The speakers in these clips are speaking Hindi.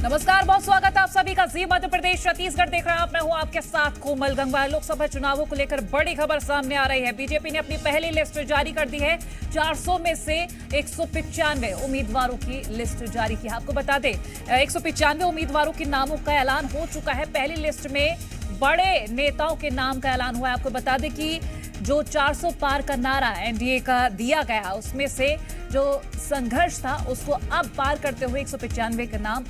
नमस्कार, बहुत स्वागत है आप सभी का जी मध्य प्रदेश छत्तीसगढ़ देख रहे हैं आप। मैं हूं आपके साथ कोमल गंगवार। लोकसभा चुनावों को लेकर बड़ी खबर सामने आ रही है। बीजेपी ने अपनी पहली लिस्ट जारी कर दी है। 400 में से 195 उम्मीदवारों की लिस्ट जारी की। आपको बता दें 195 उम्मीदवारों के नामों का ऐलान हो चुका है। पहली लिस्ट में बड़े नेताओं के नाम का ऐलान हुआ है। आपको बता दें कि जो 400 पार का नारा एनडीए का दिया गया, उसमें से जो संघर्ष था उसको अब पार करते हुए 195 के नाम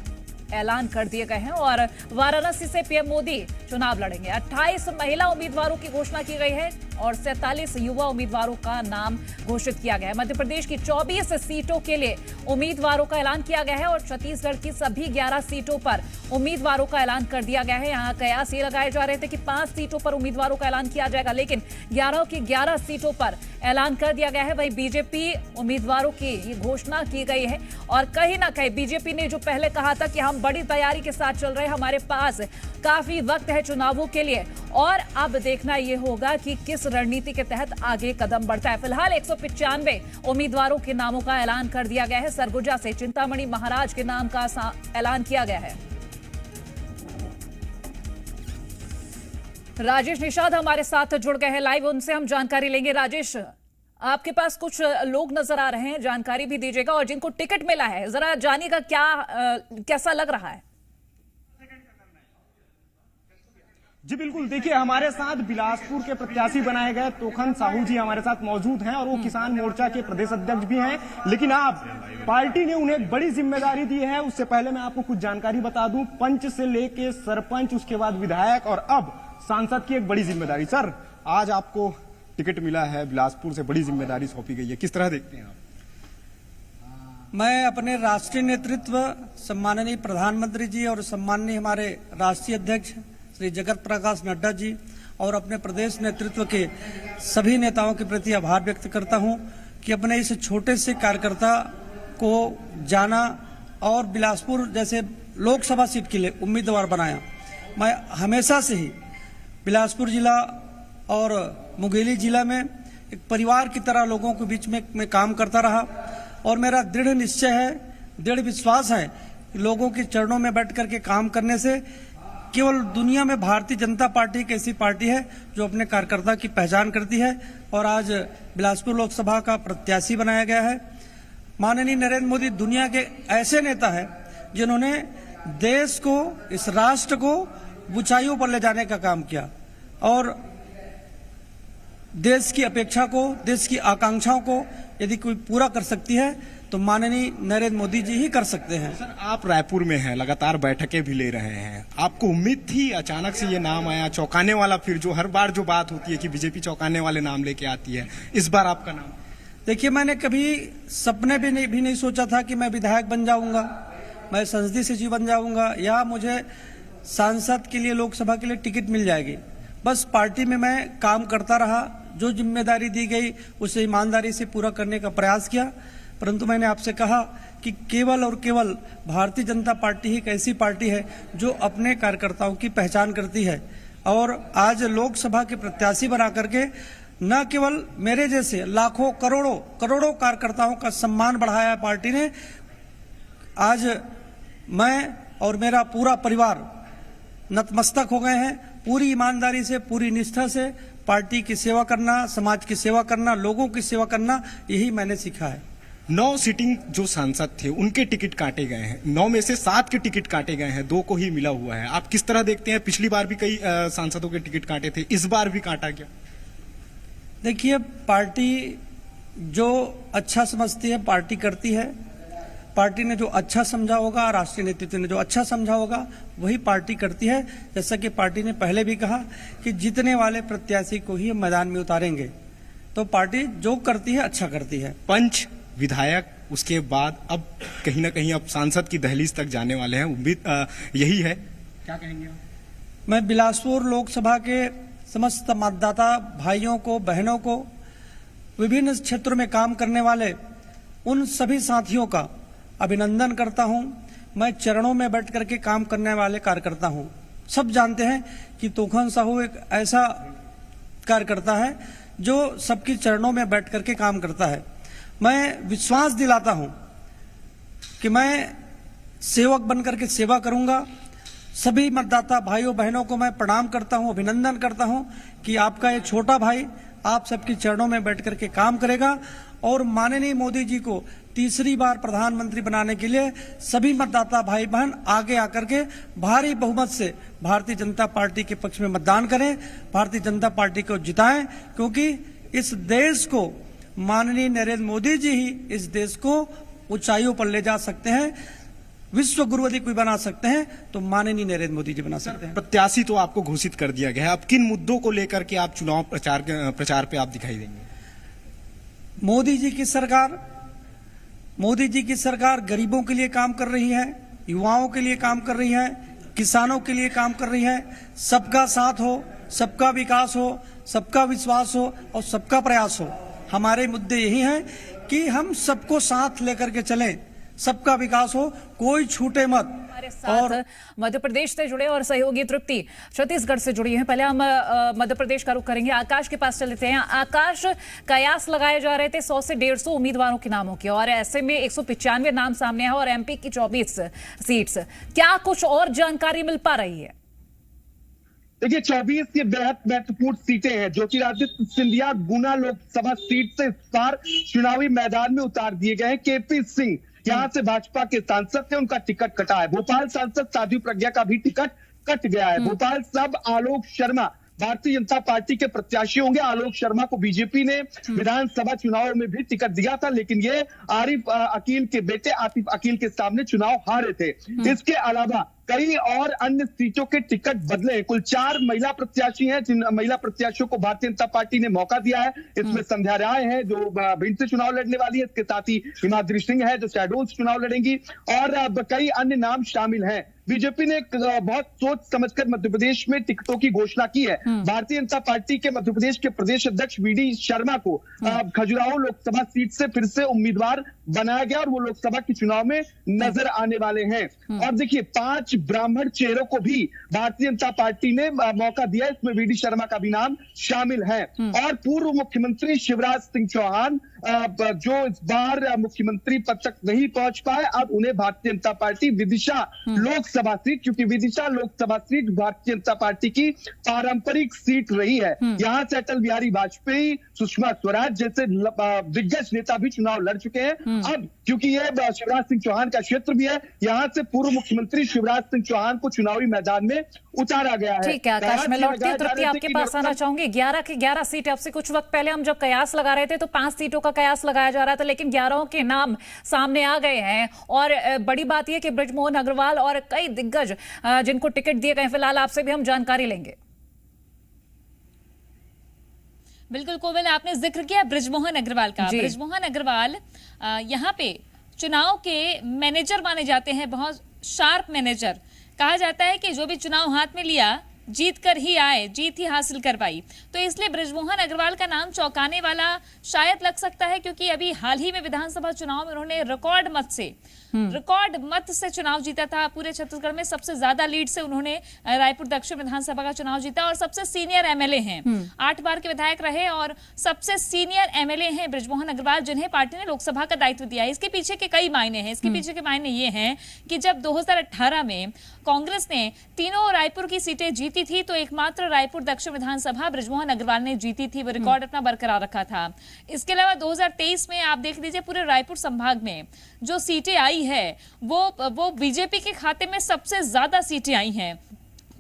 ऐलान कर दिए गए हैं और वाराणसी से पीएम मोदी चुनाव लड़ेंगे। 28 महिला उम्मीदवारों की घोषणा की गई है और 47 युवा उम्मीदवारों का नाम घोषित किया गया है। मध्य प्रदेश की 24 सीटों के लिए उम्मीदवारों का ऐलान किया गया है और छत्तीसगढ़ की सभी 11 सीटों पर उम्मीदवारों का ऐलान कर दिया गया है। यहाँ कयास ये लगाए जा रहे थे कि 5 सीटों पर उम्मीदवारों का ऐलान किया जाएगा, लेकिन 11 की 11 सीटों पर ऐलान कर दिया गया है। वहीं बीजेपी उम्मीदवारों की ये घोषणा की गई है और कहीं ना कहीं बीजेपी ने जो पहले कहा था कि हम बड़ी तैयारी के साथ चल रहे हैं, हमारे पास काफी वक्त है चुनावों के लिए, और अब देखना यह होगा कि किस रणनीति के तहत आगे कदम बढ़ता है। फिलहाल 195 उम्मीदवारों के नामों का ऐलान कर दिया गया है। सरगुजा से चिंतामणि महाराज के नाम का ऐलान किया गया है। राजेश निषाद हमारे साथ जुड़ गए हैं लाइव, उनसे हम जानकारी लेंगे। राजेश, आपके पास कुछ लोग नजर आ रहे हैं, जानकारी भी दीजिएगा, और जिनको टिकट मिला है जरा जानिएगा कैसा लग रहा है। जी बिल्कुल, देखिए हमारे साथ बिलासपुर के प्रत्याशी बनाए गए तोखन साहू जी हमारे साथ मौजूद हैं और वो किसान मोर्चा के प्रदेश अध्यक्ष भी हैं। लेकिन आप पार्टी ने उन्हें एक बड़ी जिम्मेदारी दी है। उससे पहले मैं आपको कुछ जानकारी बता दूं, पंच से लेके सरपंच, उसके बाद विधायक और अब सांसद की एक बड़ी जिम्मेदारी। सर, आज आपको टिकट मिला है, बिलासपुर से बड़ी जिम्मेदारी सौंपी गई है, किस तरह देखते हैं आप? मैं अपने राष्ट्रीय नेतृत्व, सम्माननीय प्रधानमंत्री जी और सम्माननीय हमारे राष्ट्रीय अध्यक्ष श्री जगत प्रकाश नड्डा जी और अपने प्रदेश नेतृत्व के सभी नेताओं के प्रति आभार व्यक्त करता हूं कि अपने इस छोटे से कार्यकर्ता को जाना और बिलासपुर जैसे लोकसभा सीट के लिए उम्मीदवार बनाया। मैं हमेशा से ही बिलासपुर जिला और मुंगेली जिला में एक परिवार की तरह लोगों के बीच में मैं काम करता रहा और मेरा दृढ़ निश्चय है, दृढ़ विश्वास है कि लोगों के चरणों में बैठ करके काम करने से केवल दुनिया में भारतीय जनता पार्टी एक ऐसी पार्टी है जो अपने कार्यकर्ता की पहचान करती है और आज बिलासपुर लोकसभा का प्रत्याशी बनाया गया है। माननीय नरेंद्र मोदी दुनिया के ऐसे नेता हैं जिन्होंने देश को, इस राष्ट्र को ऊंचाइयों पर ले जाने का काम किया और देश की अपेक्षा को, देश की आकांक्षाओं को यदि कोई पूरा कर सकती है तो माननीय नरेंद्र मोदी जी ही कर सकते हैं। सर, आप रायपुर में हैं, लगातार बैठकें भी ले रहे हैं, आपको उम्मीद थी अचानक से ये नाम आया, चौंकाने वाला? फिर जो हर बार जो बात होती है कि बीजेपी चौंकाने वाले नाम लेके आती है, इस बार आपका नाम? देखिए, मैंने कभी सपने भी नहीं सोचा था कि मैं विधायक बन जाऊंगा, मैं संसदीय सचिव बन जाऊंगा या मुझे सांसद के लिए, लोकसभा के लिए टिकट मिल जाएगी। बस पार्टी में मैं काम करता रहा, जो जिम्मेदारी दी गई उसे ईमानदारी से पूरा करने का प्रयास किया। परंतु मैंने आपसे कहा कि केवल और केवल भारतीय जनता पार्टी ही एक ऐसी पार्टी है जो अपने कार्यकर्ताओं की पहचान करती है और आज लोकसभा के प्रत्याशी बना करके न केवल मेरे जैसे लाखों करोड़ों कार्यकर्ताओं का सम्मान बढ़ाया पार्टी ने। आज मैं और मेरा पूरा परिवार नतमस्तक हो गए हैं। पूरी ईमानदारी से, पूरी निष्ठा से पार्टी की सेवा करना, समाज की सेवा करना, लोगों की सेवा करना, यही मैंने सीखा है। 9 सिटिंग जो सांसद थे उनके टिकट काटे गए हैं, 9 में से 7 के टिकट काटे गए हैं, 2 को ही मिला हुआ है। आप किस तरह देखते हैं? पिछली बार भी कई सांसदों के टिकट काटे थे, इस बार भी काटा गया। देखिए, पार्टी जो अच्छा समझती है पार्टी करती है। पार्टी ने जो अच्छा समझा होगा, राष्ट्रीय नेतृत्व ने जो अच्छा समझा होगा, वही पार्टी करती है। जैसा कि पार्टी ने पहले भी कहा कि जीतने वाले प्रत्याशी को ही मैदान में उतारेंगे, तो पार्टी जो करती है अच्छा करती है। पंच, विधायक, उसके बाद अब कहीं ना कहीं अब सांसद की दहलीज तक जाने वाले हैं, उम्मीद यही है, क्या कहेंगे आप? मैं बिलासपुर लोकसभा के समस्त मतदाता भाइयों को, बहनों को, विभिन्न क्षेत्रों में काम करने वाले उन सभी साथियों का अभिनंदन करता हूं। मैं चरणों में बैठ करके काम करने वाले कार्यकर्ता हूं। सब जानते हैं कि तोखन साहू एक ऐसा कार्यकर्ता है जो सबके चरणों में बैठ करके काम करता है। मैं विश्वास दिलाता हूं कि मैं सेवक बनकर के सेवा करूंगा। सभी मतदाता भाइयों बहनों को मैं प्रणाम करता हूं, अभिनंदन करता हूं कि आपका एक छोटा भाई आप सबके चरणों में बैठ करके काम करेगा और माननीय मोदी जी को तीसरी बार प्रधानमंत्री बनाने के लिए सभी मतदाता भाई बहन आगे आकर के भारी बहुमत से भारतीय जनता पार्टी के पक्ष में मतदान करें, भारतीय जनता पार्टी को जिताएं, क्योंकि इस देश को माननीय नरेंद्र मोदी जी ही इस देश को ऊंचाइयों पर ले जा सकते हैं, विश्व गुरु यदि कोई बना सकते हैं तो माननीय नरेंद्र मोदी जी बना सकते हैं। प्रत्याशी तो आपको घोषित कर दिया गया है, अब किन मुद्दों को लेकर के आप चुनाव प्रचार पे आप दिखाई देंगे? मोदी जी की सरकार गरीबों के लिए काम कर रही है, युवाओं के लिए काम कर रही है, किसानों के लिए काम कर रही है। सबका साथ हो, सबका विकास हो, सबका विश्वास हो और सबका प्रयास हो। हमारे मुद्दे यही हैं कि हम सबको साथ लेकर के चलें, सबका विकास हो, कोई छूटे मत। और मध्य प्रदेश से जुड़े और सहयोगी तृप्ति छत्तीसगढ़ से जुड़ी हैं। पहले हम मध्य प्रदेश का रुख करेंगे, आकाश के पास चलते हैं। आकाश, कयास लगाए जा रहे थे 100 से 150 उम्मीदवारों के नामों के, और ऐसे में 195 नाम सामने है और एमपी की 24 सीट्स। क्या कुछ और जानकारी मिल पा रही है? देखिए 24 ये बेहद महत्वपूर्ण सीटें हैं। ज्योतिरादित्य सिंधिया गुना लोकसभा सीट से इस बार चुनावी मैदान में उतार दिए गए हैं। केपी सिंह यहाँ से भाजपा के सांसद थे, उनका टिकट कटा है। भोपाल सांसद साध्वी प्रज्ञा का भी टिकट कट गया है। भोपाल सब आलोक शर्मा भारतीय जनता पार्टी के प्रत्याशी होंगे। आलोक शर्मा को बीजेपी ने विधानसभा चुनाव में भी टिकट दिया था, लेकिन ये आरिफ अकील के बेटे आतिफ अकील के सामने चुनाव हारे थे। इसके अलावा कई और अन्य सीटों के टिकट बदले हैं। कुल 4 महिला प्रत्याशी हैं, जिन महिला प्रत्याशियों को भारतीय जनता पार्टी ने मौका दिया है। इसमें संध्या राय है जो भिंड से चुनाव लड़ने वाली है, इसके साथ ही हिमाद्री सिंह है जो शहडोल से चुनाव लड़ेंगी, और कई अन्य नाम शामिल हैं। बीजेपी ने बहुत सोच समझकर मध्य प्रदेश में टिकटों की घोषणा की है। भारतीय जनता पार्टी के मध्य प्रदेश के प्रदेश अध्यक्ष वीडी शर्मा को खजुराहो लोकसभा सीट से फिर से उम्मीदवार बनाया गया और वो लोकसभा के चुनाव में नजर आने वाले हैं। और देखिए 5 ब्राह्मण चेहरों को भी भारतीय जनता पार्टी ने मौका दिया, इसमें वीडी शर्मा का भी नाम शामिल है। और पूर्व मुख्यमंत्री शिवराज सिंह चौहान जो इस बार मुख्यमंत्री पद तक नहीं पहुंच पाए, अब उन्हें भारतीय जनता पार्टी विदिशा लोकसभा सीट, क्योंकि विदिशा लोकसभा सीट भारतीय जनता पार्टी की पारंपरिक सीट रही है। यहां से अटल बिहारी वाजपेयी, सुषमा स्वराज जैसे दिग्गज नेता भी चुनाव लड़ चुके हैं। अब क्योंकि ये शिवराज सिंह चौहान का क्षेत्र भी है, यहां से पूर्व मुख्यमंत्री शिवराज सिंह चौहान को चुनावी मैदान में उतारा गया है। ठीक है आकाश, मैं लौटती हूं तृप्ति आपके पास आना चाहूंगी। 11 की 11 सीट, अब से कुछ वक्त पहले हम जब कयास लगा रहे थे तो 5 सीटों का कयास लगाया जा रहा था, लेकिन 11 के नाम सामने आ गए हैं। और बड़ी बात यह कि बृजमोहन अग्रवाल और कई दिग्गज जिनको टिकट दिए गए, फिलहाल आपसे भी हम जानकारी लेंगे। बिल्कुल कोमल, आपने जिक्र किया बृजमोहन अग्रवाल का। बृजमोहन अग्रवाल यहाँ पे चुनाव के मैनेजर माने जाते हैं, बहुत शार्प मैनेजर। कहा जाता है कि जो भी चुनाव हाथ में लिया जीत कर ही आए, जीत ही हासिल करवाई। तो इसलिए बृजमोहन अग्रवाल का नाम चौंकाने वाला शायद लग सकता है, क्योंकि अभी हाल ही में विधानसभा चुनाव में उन्होंने रिकॉर्ड मत से चुनाव जीता था। पूरे छत्तीसगढ़ में सबसे ज्यादा लीड से उन्होंने रायपुर दक्षिण विधानसभा का चुनाव जीता और सबसे सीनियर एमएलए हैं। 8 बार के विधायक रहे और सबसे सीनियर एमएलए हैं बृजमोहन अग्रवाल, जिन्हें पार्टी ने लोकसभा का दायित्व दिया है। इसके पीछे के कई मायने हैं। इसके पीछे के मायने ये हैं कि जब 2018 में कांग्रेस ने तीनों रायपुर की सीटें जीती थी, तो एकमात्र रायपुर दक्षिण विधानसभा बृजमोहन अग्रवाल ने जीती थी। वो रिकॉर्ड अपना बरकरार रखा था। इसके अलावा 2023 में आप देख लीजिए, पूरे रायपुर संभाग में जो सीटें आई है वो बीजेपी के खाते में सबसे ज्यादा सीटें आई हैं।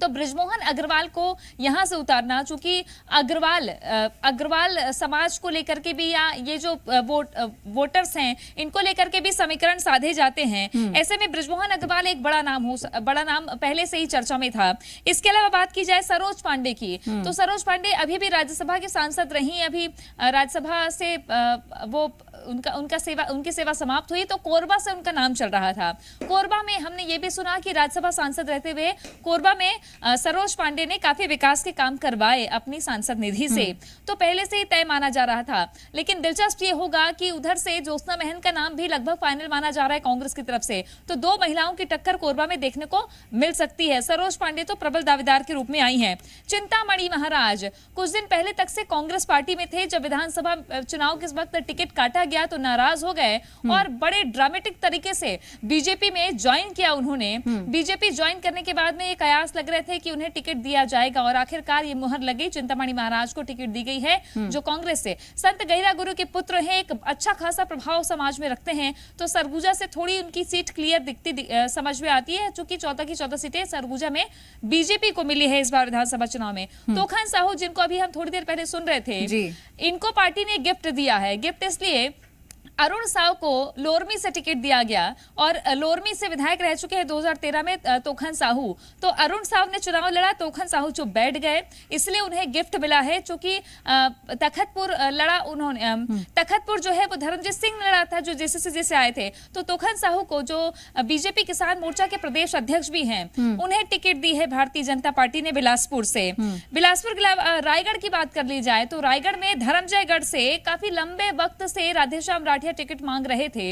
तो बृजमोहन अग्रवाल को यहां से उतारना, चूंकि अग्रवाल समाज को लेकर के भी, या ये जो वोटर्स हैं इनको लेकर के भी समीकरण साधे जाते हैं। ऐसे में बृजमोहन अग्रवाल एक बड़ा नाम पहले से ही चर्चा में था। इसके अलावा बात की जाए सरोज पांडे की, तो सरोज पांडे अभी भी राज्यसभा के सांसद रही। अभी राज्यसभा से उनकी सेवा समाप्त हुई, तो कोरबा से उनका नाम चल रहा था। कोरबा में हमने ये भी सुना कि राज्यसभा सांसद रहते हुए कोरबा में सरोज पांडे ने काफी विकास के काम करवाए अपनी सांसद निधि से, तो पहले से ही तय माना जा रहा था। लेकिन दिलचस्प ये होगा कि उधर से ज्योत्सना महन का नाम भी लगभग फाइनल माना जा रहा है कांग्रेस की तरफ से, तो दो महिलाओं की टक्कर कोरबा में देखने को मिल सकती है। सरोज पांडे तो प्रबल दावेदार के रूप में आई हैं। चिंतामणि महाराज कुछ दिन पहले तक से कांग्रेस पार्टी में थे, जब विधानसभा चुनाव के वक्त टिकट काटा गया तो नाराज हो गए और बड़े ड्रामेटिक तरीके से बीजेपी में ज्वाइन किया उन्होंने। बीजेपी ज्वाइन करने के बाद में ये कयास लग रहे थे कि उन्हें टिकट दिया जाएगा और आखिरकार ये मुहर लगी, चिंतामणि महाराज को टिकट दी गई है जो कांग्रेस से। संत गहिरा गुरु के पुत्र हैं, एक अच्छा खासा प्रभाव समाज में रखते हैं, तो सरगुजा से थोड़ी उनकी सीट क्लियर दिखती समझ में आती है, चूंकि 14 की 14 सीटें सरगुजा में बीजेपी को मिली है इस बार विधानसभा चुनाव में। तोखन साहू जिनको अभी हम थोड़ी देर पहले सुन रहे थे, इनको पार्टी ने गिफ्ट दिया है। गिफ्ट इसलिए अरुण साव को लोरमी से टिकट दिया गया और लोरमी से विधायक रह चुके हैं 2013 में तोखन साहू, तो अरुण साव ने चुनाव लड़ा, तोखन साहू जो बैठ गए, इसलिए उन्हें गिफ्ट मिला है। चूंकि तखतपुर लड़ा उन्होंने, तखतपुर जो है वो धर्मजीत सिंह ने लड़ा था जो जेसीसी से आए थे, तो तोखन साहू को जो बीजेपी किसान मोर्चा के प्रदेश अध्यक्ष भी हैं, उन्हें टिकट दी है भारतीय जनता पार्टी ने बिलासपुर से। बिलासपुर के अलावा रायगढ़ की बात कर ली जाए तो रायगढ़ में धर्मजयगढ़ से काफी लंबे वक्त से राधेश्याम राठिया टिकट मांग रहे थे,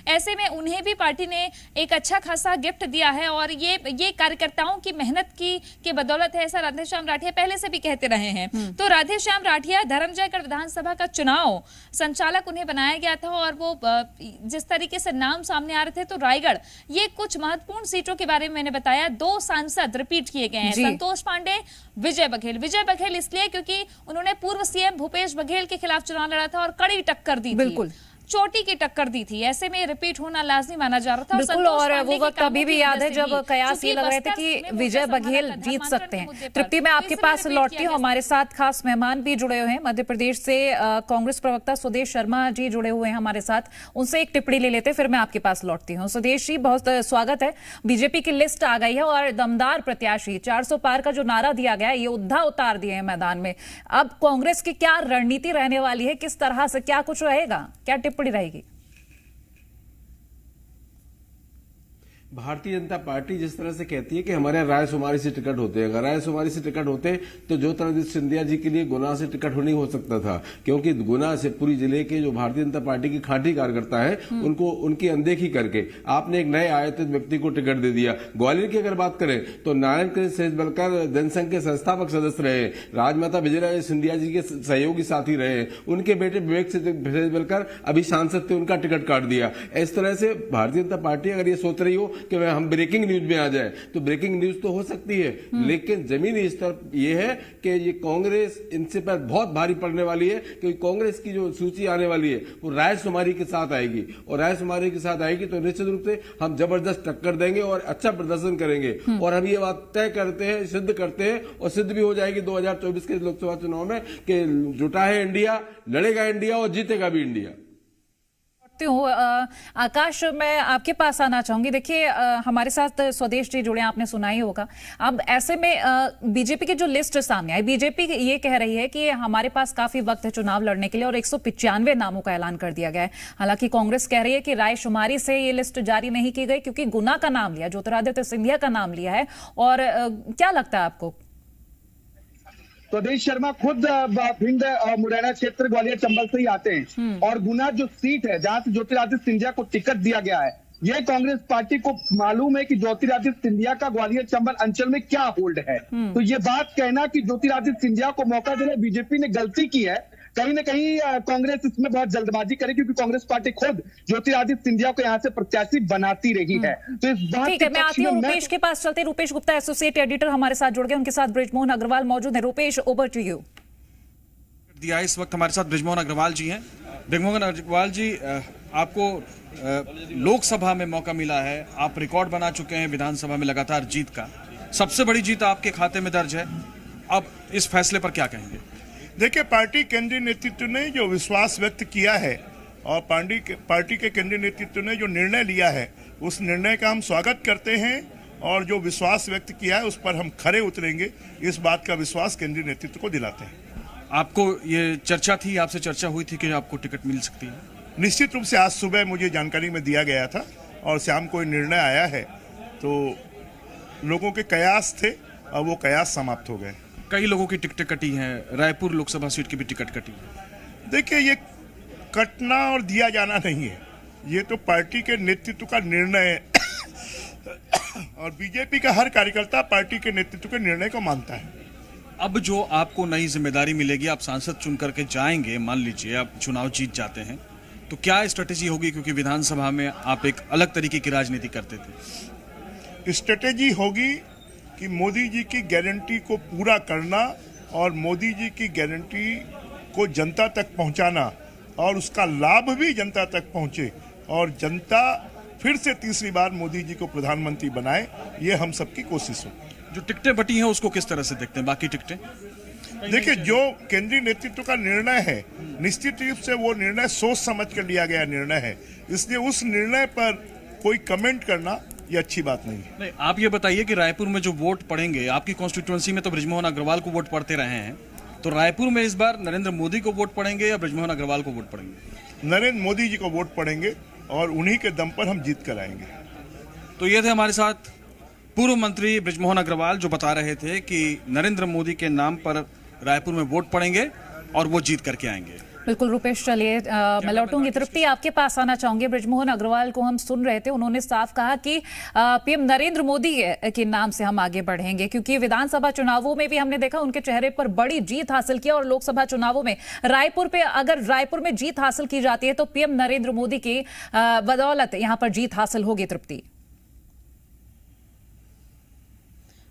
ऐसे में उन्हें भी पार्टी ने एक अच्छा खासा गिफ्ट दिया है और ये कार्यकर्ताओं की मेहनत की बदौलत है, ऐसा राधेश्याम राठिया पहले से भी कहते रहे हैं। तो राधेश्याम राठिया धर्मजयगढ़ विधानसभा का चुनाव संचालक उन्हें बनाया गया था और वो जिस तरीके से नाम सामने आ रहे थे, तो रायगढ़ ये कुछ महत्वपूर्ण सीटों के बारे में मैंने बताया, 2 सांसद रिपीट किए गए हैं, संतोष पांडे, विजय बघेल। विजय बघेल इसलिए क्योंकि उन्होंने पूर्व सीएम भूपेश बघेल के खिलाफ चुनाव लड़ा था और कड़ी टक्कर दी थी, बिल्कुल चोटी की टक्कर दी थी, ऐसे में रिपीट होना लाजमी माना जा रहा था। बिल्कुल, और वो वक्त अभी भी याद है जब कयास ये लग रहे थे कि विजय बघेल जीत सकते हैं। तृप्ति, मैं आपके पास लौटती हूँ, हमारे साथ खास मेहमान भी जुड़े हुए हैं, मध्य प्रदेश से कांग्रेस प्रवक्ता सुदेश शर्मा जी जुड़े हुए हैं हमारे साथ, उनसे एक टिप्पणी ले लेते फिर मैं आपके पास लौटती हूँ। सुदेश जी, बहुत स्वागत है। बीजेपी की लिस्ट आ गई है और दमदार प्रत्याशी 400 पार का जो नारा दिया गया है, योद्धा उतार दिए हैं मैदान में। अब कांग्रेस की क्या रणनीति रहने वाली है, किस तरह से क्या कुछ रहेगा, क्या टिप्पणी रहेगी? भारतीय जनता पार्टी जिस तरह से कहती है कि हमारे यहाँ रायसुमारी से टिकट होते हैं, अगर रायसुमारी से टिकट होते तो ज्योतिरादित्य सिंधिया जी के लिए गुना से टिकट नहीं हो सकता था, क्योंकि गुना से पूरी जिले के जो भारतीय जनता पार्टी की खांटी कार्यकर्ता है उनको उनकी अनदेखी करके आपने एक नए आयतित व्यक्ति को टिकट दे दिया। ग्वालियर की अगर बात करें तो नारायण कृष्ण सेजबलकर जनसंघ के संस्थापक सदस्य रहे, राजमाता विजयराजे सिंधिया जी के सहयोगी साथी रहे, उनके बेटे विवेक सेजबलकर अभी सांसद थे, उनका टिकट काट दिया। इस तरह से भारतीय जनता पार्टी अगर ये सोच रही हो कि हम ब्रेकिंग न्यूज में आ जाए तो ब्रेकिंग न्यूज तो हो सकती है, लेकिन जमीनी स्तर यह है कि ये कांग्रेस इनसे पर बहुत भारी पड़ने वाली है, क्योंकि कांग्रेस की जो सूची आने वाली है वो रायसुमारी के साथ आएगी और रायसुमारी के साथ आएगी तो निश्चित रूप से हम जबरदस्त टक्कर देंगे और अच्छा प्रदर्शन करेंगे। और हम ये बात तय करते हैं, सिद्ध करते हैं और सिद्ध भी हो जाएगी 2024 के लोकसभा चुनाव में कि जुटा है इंडिया, लड़ेगा इंडिया और जीतेगा भी इंडिया। आकाश, मैं आपके पास आना चाहूंगी। देखिए, हमारे साथ स्वदेश जी जुड़े, आपने सुना ही होगा। अब ऐसे में बीजेपी की जो लिस्ट सामने आई, बीजेपी ये कह रही है कि हमारे पास काफी वक्त है चुनाव लड़ने के लिए और 195 नामों का ऐलान कर दिया गया है। हालांकि कांग्रेस कह रही है कि रायशुमारी से ये लिस्ट जारी नहीं की गई क्योंकि गुना का नाम लिया, ज्योतिरादित्य सिंधिया का नाम लिया है। और क्या लगता है आपको? स्वदेश शर्मा खुद भिंड मुरैना क्षेत्र ग्वालियर चंबल से ही आते हैं और गुना जो सीट है जहां से ज्योतिरादित्य सिंधिया को टिकट दिया गया है, ये कांग्रेस पार्टी को मालूम है कि ज्योतिरादित्य सिंधिया का ग्वालियर चंबल अंचल में क्या होल्ड है। तो ये बात कहना कि ज्योतिरादित्य सिंधिया को मौका देने बीजेपी ने गलती की है, कहीं ना कहीं कांग्रेस इसमें बहुत जल्दबाजी करे, क्योंकि कांग्रेस पार्टी खुद ज्योतिरादित्य सिंधिया को यहां से प्रत्याशी बनाती रही है। तो इस बात ठीक है, मैं आती हूँ रूपेश के पास चलते। रूपेश गुप्ता एसोसिएट एडिटर हमारे साथ जुड़ गए, उनके साथ बृजमोहन अग्रवाल मौजूद है। Rupesh, over to you. दिया इस वक्त हमारे साथ बृजमोहन अग्रवाल जी हैं। बृजमोहन अग्रवाल जी, आपको लोकसभा में मौका मिला है, आप रिकॉर्ड बना चुके हैं विधानसभा में लगातार जीत का, सबसे बड़ी जीत आपके खाते में दर्ज है, अब इस फैसले पर क्या कहेंगे? देखिए, पार्टी केंद्रीय नेतृत्व ने जो विश्वास व्यक्त किया है और पार्टी के केंद्रीय नेतृत्व ने जो निर्णय लिया है उस निर्णय का हम स्वागत करते हैं और जो विश्वास व्यक्त किया है उस पर हम खरे उतरेंगे, इस बात का विश्वास केंद्रीय नेतृत्व को दिलाते हैं। आपको ये चर्चा थी, आपसे चर्चा हुई थी कि आपको टिकट मिल सकती है? निश्चित रूप से आज सुबह मुझे जानकारी में दिया गया था और शाम को निर्णय आया है, तो लोगों के कयास थे और वो कयास समाप्त हो गए। कई लोगों की टिकटें कटी हैं, रायपुर लोकसभा सीट की भी टिकट कटी है। देखिए, ये कटना और दिया जाना नहीं है, ये तो पार्टी के नेतृत्व का निर्णय है और बीजेपी का हर कार्यकर्ता पार्टी के नेतृत्व के निर्णय को मानता है। अब जो आपको नई जिम्मेदारी मिलेगी, आप सांसद चुन करके जाएंगे, मान लीजिए आप चुनाव जीत जाते हैं, तो क्या स्ट्रेटेजी होगी? क्योंकि विधानसभा में आप एक अलग तरीके की राजनीति करते थे। स्ट्रेटेजी होगी कि मोदी जी की गारंटी को पूरा करना और मोदी जी की गारंटी को जनता तक पहुंचाना और उसका लाभ भी जनता तक पहुंचे और जनता फिर से तीसरी बार मोदी जी को प्रधानमंत्री बनाए, ये हम सबकी कोशिश हो। जो टिकटें बटी हैं उसको किस तरह से देखते हैं? बाकी टिकटें देखिए, जो केंद्रीय नेतृत्व का निर्णय है, निश्चित रूप से वो निर्णय सोच समझ कर लिया गया निर्णय है, इसलिए उस निर्णय पर कोई कमेंट करना ये अच्छी बात नहीं है। नहीं, आप ये बताइए कि रायपुर में जो वोट पड़ेंगे, आपकी कॉन्स्टिट्यूएंसी में तो बृजमोहन अग्रवाल को वोट पड़ते रहे हैं, तो रायपुर में इस बार नरेंद्र मोदी को वोट पड़ेंगे या बृजमोहन अग्रवाल को वोट पड़ेंगे? नरेंद्र मोदी जी को वोट पड़ेंगे और उन्हीं के दम पर हम जीत कर आएंगे। तो ये थे हमारे साथ पूर्व मंत्री बृजमोहन अग्रवाल, जो बता रहे थे कि नरेंद्र मोदी के नाम पर रायपुर में वोट पड़ेंगे और वो जीत करके आएंगे। बिल्कुल रुपेश, चलिए मैं लौटूंगी। तृप्ति, आपके पास आना चाहूंगी। बृजमोहन अग्रवाल को हम सुन रहे थे, उन्होंने साफ कहा कि पीएम नरेंद्र मोदी के नाम से हम आगे बढ़ेंगे, क्योंकि विधानसभा चुनावों में भी हमने देखा उनके चेहरे पर बड़ी जीत हासिल की और लोकसभा चुनावों में रायपुर पे अगर रायपुर में जीत हासिल की जाती है तो पीएम नरेंद्र मोदी की बदौलत यहां पर जीत हासिल होगी। तृप्ति,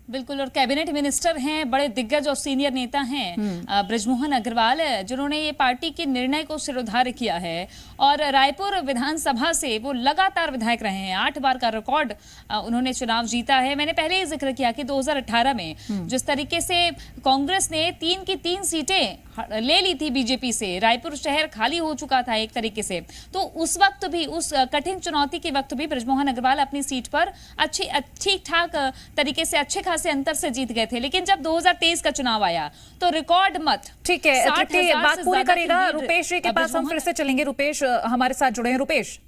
बिल्कुल, और कैबिनेट मिनिस्टर हैं, बड़े दिग्गज और सीनियर नेता हैं बृजमोहन अग्रवाल, जिन्होंने ये पार्टी के निर्णय को सिरोधार्य किया है और रायपुर विधानसभा से वो लगातार विधायक रहे हैं। 8 बार का रिकॉर्ड उन्होंने चुनाव जीता है। मैंने पहले ही जिक्र किया कि 2018 में जिस तरीके से कांग्रेस ने 3 की 3 सीटें ले ली थी बीजेपी से, रायपुर शहर खाली हो चुका था एक तरीके से, तो उस वक्त भी, उस कठिन चुनौती के वक्त भी बृजमोहन अग्रवाल अपनी सीट पर ठीक ठाक तरीके से अच्छे से अंतर से जीत गए थे। लेकिन जब 2023 का चुनाव आया तो रिकॉर्ड मत, ठीक है, तृप्ति बात पूरी करेगा। रुपेश जी के पास हम फिर से चलेंगे। रुपेश हमारे साथ जुड़े हैं। रुपेश,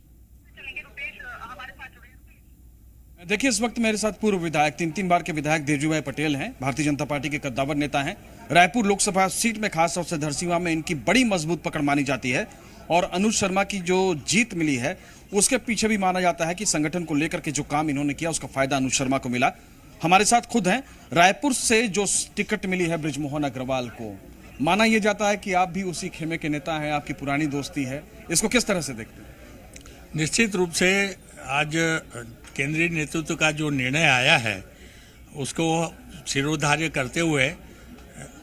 देखिए, इस वक्त मेरे साथ पूर्व विधायक, 3 बार के विधायक देवजी पटेल हैं, भारतीय जनता पार्टी के कद्दावर नेता हैं। रायपुर लोकसभा सीट में खास तौर से धरसीवां में इनकी बड़ी मजबूत पकड़ मानी जाती है और अनुज शर्मा की जो जीत मिली है उसके पीछे भी माना जाता है कि संगठन को लेकर के जो काम इन्होंने किया उसका फायदा अनुज शर्मा को मिला। हमारे साथ खुद हैं, रायपुर से जो टिकट मिली है बृजमोहन अग्रवाल को, माना यह जाता है कि आप भी उसी खेमे के नेता हैं, आपकी पुरानी दोस्ती है, इसको किस तरह से देखते हैं? निश्चित रूप से आज केंद्रीय नेतृत्व का जो निर्णय आया है उसको सिरोधार्य करते हुए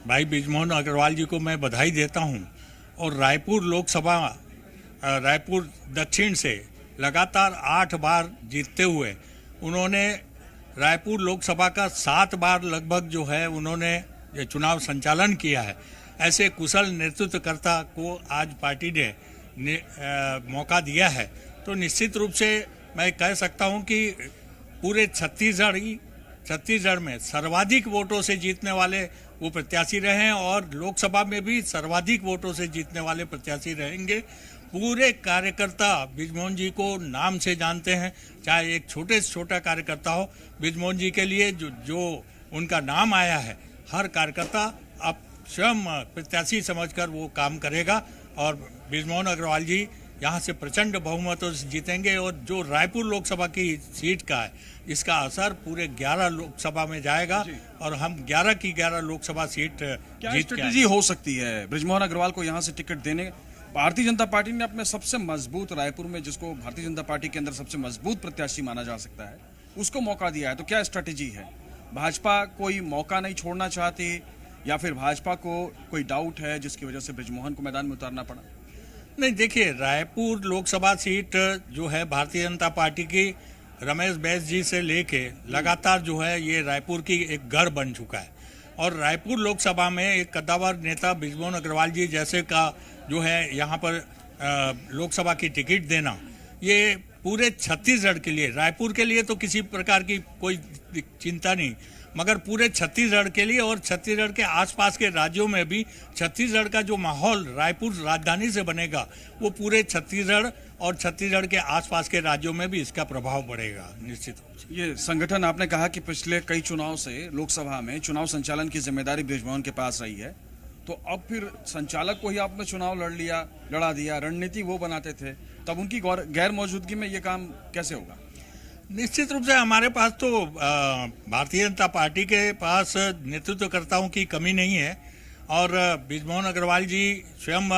भाई बृजमोहन अग्रवाल जी को मैं बधाई देता हूं और रायपुर लोकसभा, रायपुर दक्षिण से लगातार 8 बार जीतते हुए उन्होंने रायपुर लोकसभा का 7 बार लगभग जो है उन्होंने चुनाव संचालन किया है। ऐसे कुशल नेतृत्वकर्ता को आज पार्टी ने मौका दिया है, तो निश्चित रूप से मैं कह सकता हूं कि पूरे छत्तीसगढ़ में सर्वाधिक वोटों से जीतने वाले वो प्रत्याशी रहे हैं और लोकसभा में भी सर्वाधिक वोटों से जीतने वाले प्रत्याशी रहेंगे। पूरे कार्यकर्ता बृजमोहन जी को नाम से जानते हैं, चाहे एक छोटे से छोटा कार्यकर्ता हो, बृजमोहन जी के लिए जो उनका नाम आया है, हर कार्यकर्ता अब स्वयं प्रत्याशी समझकर वो काम करेगा और बृजमोहन अग्रवाल जी यहाँ से प्रचंड बहुमतों से जीतेंगे और जो रायपुर लोकसभा की सीट का है इसका असर पूरे 11 लोकसभा में जाएगा और हम 11 की 11 लोकसभा सीट जीत स्ट्रेटेजी हो सकती है बृजमोहन अग्रवाल को यहाँ से टिकट देने? भारतीय जनता पार्टी ने अपने सबसे मजबूत रायपुर में, जिसको भारतीय जनता पार्टी के अंदर सबसे मजबूत प्रत्याशी माना जा सकता है, उसको मौका दिया है, तो क्या स्ट्रेटेजी है? भाजपा कोई मौका नहीं छोड़ना चाहती या फिर भाजपा को कोई डाउट है जिसकी वजह से बृजमोहन को मैदान में उतारना पड़ा? नहीं, देखिए, रायपुर लोकसभा सीट जो है भारतीय जनता पार्टी की रमेश बैस जी से लेके लगातार जो है ये रायपुर की एक गढ़ बन चुका है और रायपुर लोकसभा में एक कद्दावर नेता बृजमोहन अग्रवाल जी जैसे का जो है यहाँ पर लोकसभा की टिकट देना, ये पूरे छत्तीसगढ़ के लिए, रायपुर के लिए तो किसी प्रकार की कोई चिंता नहीं, मगर पूरे छत्तीसगढ़ के लिए और छत्तीसगढ़ के आसपास के राज्यों में भी छत्तीसगढ़ का जो माहौल रायपुर राजधानी से बनेगा वो पूरे छत्तीसगढ़ और छत्तीसगढ़ के आसपास के राज्यों में भी इसका प्रभाव बढ़ेगा निश्चित रूप से। ये संगठन आपने कहा कि पिछले कई चुनाव से लोकसभा में चुनाव संचालन की जिम्मेदारी बृजमोहन के पास रही है, तो अब फिर संचालक को ही आपने चुनाव लड़ा दिया, रणनीति वो बनाते थे, तब उनकी गैर मौजूदगी में ये काम कैसे होगा? निश्चित रूप से हमारे पास तो भारतीय जनता पार्टी के पास नेतृत्वकर्ताओं की कमी नहीं है और बृजमोहन अग्रवाल जी स्वयं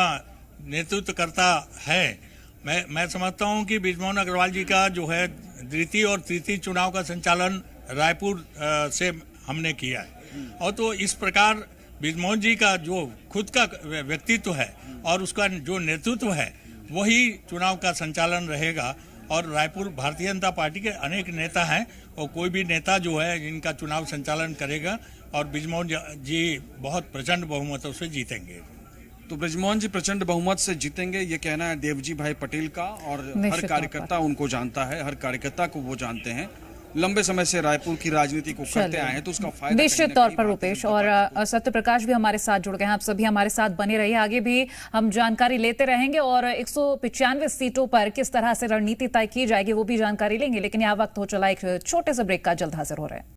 नेतृत्वकर्ता है। मैं समझता हूं कि बृजमोहन अग्रवाल जी का जो है द्वितीय और तृतीय चुनाव का संचालन रायपुर से हमने किया है और तो इस प्रकार बृजमोहन जी का जो खुद का व्यक्तित्व है और उसका जो नेतृत्व है वही चुनाव का संचालन रहेगा। और रायपुर भारतीय जनता पार्टी के अनेक नेता हैं और कोई भी नेता जो है इनका चुनाव संचालन करेगा और बृजमोहन जी बहुत प्रचंड बहुमतों से जीतेंगे। तो बृजमोहन जी प्रचंड बहुमत से जीतेंगे, ये कहना है देवजी भाई पटेल का, और हर कार्यकर्ता उनको जानता है, हर कार्यकर्ता को वो जानते हैं, लंबे समय से रायपुर की राजनीति को करते आए हैं, तो उसका फायदा निश्चित तौर पर रूपेश और सत्य प्रकाश भी हमारे साथ जुड़ गए हैं। आप सभी हमारे साथ बने रहिए, आगे भी हम जानकारी लेते रहेंगे और 195 सीटों पर किस तरह से रणनीति तय की जाएगी वो भी जानकारी लेंगे। लेकिन यहाँ वक्त हो चला एक छोटे से ब्रेक का, जल्द हाजिर हो रहे हैं।